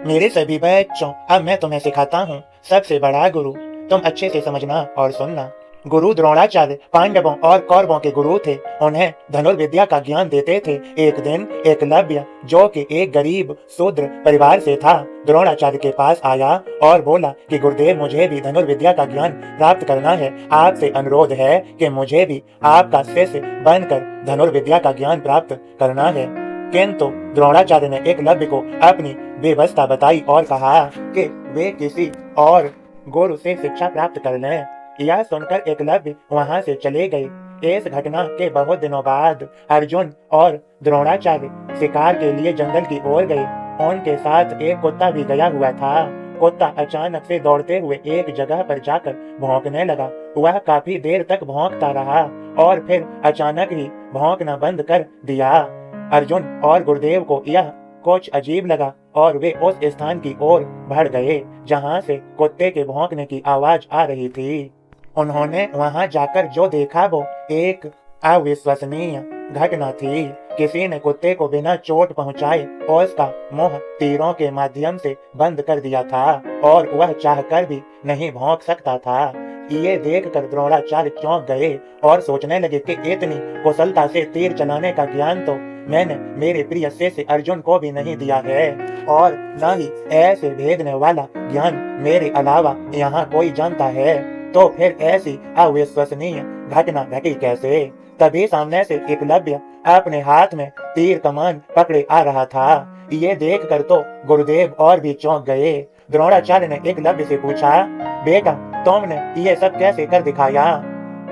मेरे सभी बच्चों, अब मैं तुम्हें सिखाता हूँ सबसे बड़ा गुरु। तुम अच्छे से समझना और सुनना। गुरु द्रोणाचार्य पांडवों और कौरवों के गुरु थे। उन्हें धनुर्विद्या का ज्ञान देते थे। एक दिन एकलव्य, जो कि एक गरीब शूद्र परिवार से था, द्रोणाचार्य के पास आया और बोला कि गुरुदेव, मुझे भी धनुर्विद्या का ज्ञान प्राप्त करना है। आपसे अनुरोध है कि मुझे भी आपका शिष्य बनकर धनुर्विद्या का ज्ञान प्राप्त करना है। किंतु द्रोणाचार्य ने एकलव्य को अपनी व्यवस्था बताई और कहा कि वे किसी और गुरु से शिक्षा प्राप्त कर लें। यह सुनकर एकलव्य वहां से चले गए। इस घटना के बहुत दिनों बाद अर्जुन और द्रोणाचार्य शिकार के लिए जंगल की ओर गए। उनके साथ एक कुत्ता भी गया हुआ था। कुत्ता अचानक से दौड़ते हुए एक जगह पर जाकर भौंकने लगा। वह काफी देर तक भौंकता रहा और फिर अचानक ही भौंकना बंद कर दिया। अर्जुन और गुरुदेव को यह कुछ अजीब लगा और वे उस स्थान की ओर बढ़ गए जहां से कुत्ते के भौंकने की आवाज आ रही थी। उन्होंने वहां जाकर जो देखा वो एक अविश्वसनीय घटना थी। किसी ने कुत्ते को बिना चोट पहुंचाए उसका मुंह तीरों के माध्यम से बंद कर दिया था और वह चाहकर भी नहीं भौंक सकता था। ये देखकर द्रोणाचार्य चौंक गए और सोचने लगे कि इतनी कुशलता से तीर चलाने का ज्ञान तो मैंने मेरे प्रिय शिष्य अर्जुन को भी नहीं दिया है और न ही ऐसे भेदने वाला ज्ञान मेरे अलावा यहाँ कोई जानता है। तो फिर ऐसी अविश्वसनीय घटना घटी कैसे? तभी सामने से एकलव्य अपने हाथ में तीर कमान पकड़े आ रहा था। ये देखकर तो गुरुदेव और भी चौंक गए। द्रोणाचार्य ने एकलव्य से पूछा, बेटा, तुमने ये सब कैसे कर दिखाया?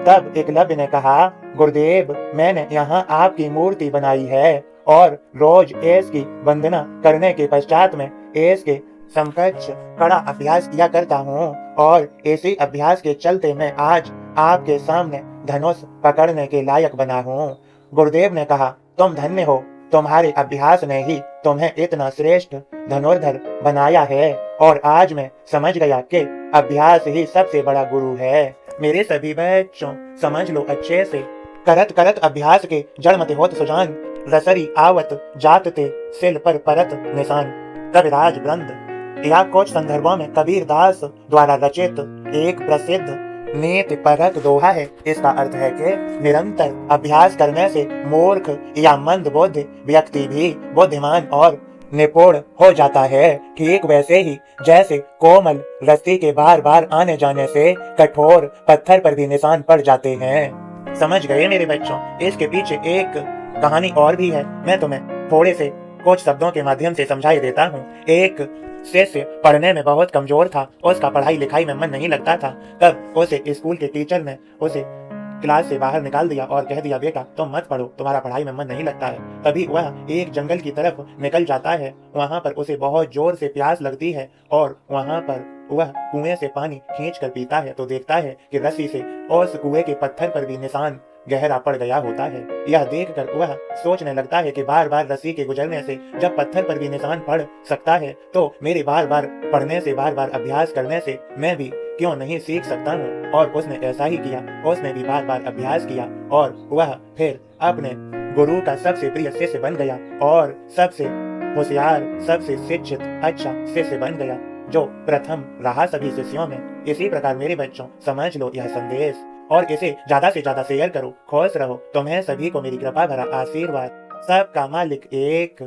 तब एकलव्य ने कहा, गुरुदेव, मैंने यहाँ आपकी मूर्ति बनाई है और रोज इसकी वंदना करने के पश्चात में इसके समकक्ष कड़ा अभ्यास किया करता हूँ और इसी अभ्यास के चलते मैं आज आपके सामने धनुष पकड़ने के लायक बना हूँ। गुरुदेव ने कहा, तुम धन्य हो, तुम्हारे अभ्यास ने ही तुम्हें इतना श्रेष्ठ धनुर्धर बनाया है और आज मैं समझ गया कि अभ्यास ही सबसे बड़ा गुरु है। मेरे सभी बच्चों, समझ लो अच्छे से। करत करत अभ्यास के जड़ मत होत सुजान, रसरी आवत जात ते सिल पर परत निशान। कविराज वृंद। यह कुछ संदर्भों में कबीर दास द्वारा रचित एक प्रसिद्ध नीति परक दोहा है। इसका अर्थ है कि निरंतर अभ्यास करने से मूर्ख या मंद बुद्धि व्यक्ति भी बुद्धिमान और निपुण हो जाता है। ठीक वैसे ही जैसे कोमल रस्सी के बार बार आने जाने से कठोर पत्थर पर भी निशान पड़ जाते हैं। समझ गए मेरे बच्चों? इसके पीछे एक कहानी और भी है, मैं तुम्हें थोड़े से कुछ शब्दों के माध्यम से समझाई देता हूँ। एक शिष्य पढ़ने में बहुत कमजोर था। उसका पढ़ाई लिखाई में मन नहीं लगता था। तब उसे स्कूल के टीचर ने उसे क्लास से बाहर निकाल दिया और कह दिया, बेटा, तुम मत पढ़ो, तुम्हारा पढ़ाई में मन नहीं लगता है। तभी वह एक जंगल की तरफ निकल जाता है। वहां पर उसे बहुत जोर से प्यास लगती है और वहां पर वह कुएं से पानी खींच कर पीता है तो देखता है कि रस्सी से उस कुएं के पत्थर पर भी निशान गहरा पड़ गया होता है। यह देखकर वह सोचने लगता है कि बार बार रस्सी के गुजरने से जब पत्थर पर भी निशान पड़ सकता है तो मेरे बार बार पढ़ने से, बार बार अभ्यास करने से मैं भी क्यों नहीं सीख सकता हूँ। और उसने ऐसा ही किया। उसने भी बार बार अभ्यास किया और वह फिर अपने गुरु का सबसे प्रिय शिष्य बन गया और सबसे होशियार, सबसे शिक्षित अच्छा शिष्य बन गया, जो प्रथम रहा सभी शिष्यों में। इसी प्रकार मेरे बच्चों, समझ लो यह संदेश और इसे ज्यादा से ज्यादा शेयर करो। खुश रहो। तुम्हें सभी को मेरी कृपा भरा आशीर्वाद। सबका मालिक एक।